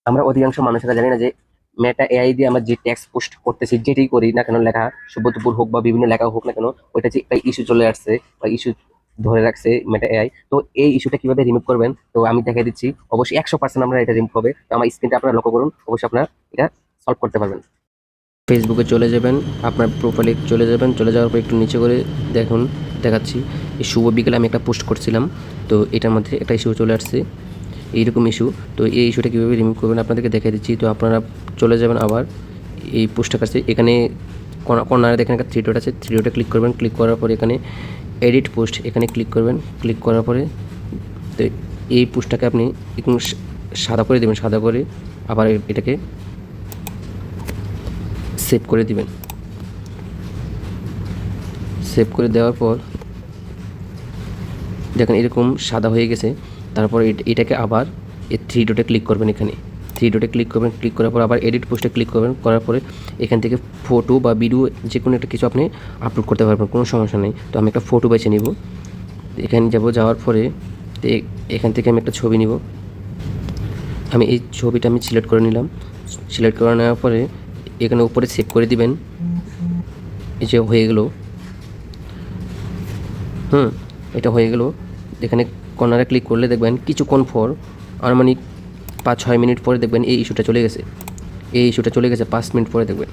আমরা অধিকাংশ মানুষেরা জানি না যে মেটা এআই দিয়ে আমরা যে টেক্সট পোস্ট করতেছি, যেটাই করি না কেন, লেখা সুব্রতপুর হোক বা বিভিন্ন লেখা হোক না কেন, ওইটা যে একটা ইস্যু চলে আসছে বা ইস্যু ধরে রাখছে মেটা এআই। তো এই ইস্যুটা কিভাবে রিমুভ করবেন, তো আমি দেখাই দিচ্ছি। অবশ্যই 100% আমরা এটা রিমুভ হবে। তো আমার স্ক্রিনটা আপনারা লক্ষ্য করুন, অবশ্যই আপনারা এটা সলভ করতে পারবেন। ফেসবুকে চলে যাবেন, আপনার প্রোফাইলে চলে যাবেন, চলে যাওয়ার পর একটু নিচে করে দেখুন, দেখাচ্ছি। এই শুভ বিকেলে আমি একটা পোস্ট করছিলাম, তো এটার মধ্যে একটা ইস্যু চলে আসছে, এইরকম ইস্যু। তো এই ইস্যুটা কীভাবে রিমুভ করবেন আপনাদেরকে দেখিয়ে দিচ্ছি। তো আপনারা চলে যাবেন আবার এই পোস্টটার কাছে, এখানে কর্নারে দেখেন একটা থ্রি ডট আছে, থ্রি ডটে ক্লিক করবেন। ক্লিক করার পরে এখানে এডিট পোস্ট, এখানে ক্লিক করবেন। ক্লিক করার পরে তো এই পোস্টটাকে আপনি একটু সাদা করে দেবেন, সাদা করে আবার এটাকে সেভ করে দিবেন। সেভ করে দেওয়ার পর দেখেন এরকম সাদা হয়ে গেছে। তারপর এটাকে আবার এই থ্রি ডটে ক্লিক করবেন, এখানে থ্রি ডটে ক্লিক করবেন। ক্লিক করার পর আবার এডিট পোস্টে ক্লিক করবেন। করার পরে এখান থেকে ফটো বা ভিডিও যে কোনো একটা কিছু আপনি আপলোড করতে পারবেন, কোনো সমস্যা নেই। তো আমি একটা ফটো বেছে নিব, এখানে যাব, যাওয়ার পরে এখান থেকে আমি একটা ছবি নিব। আমি এই ছবিটা আমি সিলেক্ট করে নিলাম। সিলেক্ট করে নেওয়ার পরে এখানে উপরে সেভ করে দিবেন। এই যে হয়ে গেল, এটা হয়ে গেল। এখানে কর্নারে ক্লিক করলে দেখবেন কিছুক্ষণ পর, আনুমানিক 5-6 মিনিট পরে দেখবেন এই ইস্যুটা চলে গেছে। এই ইস্যুটা চলে গেছে 5 মিনিট পরে দেখবেন।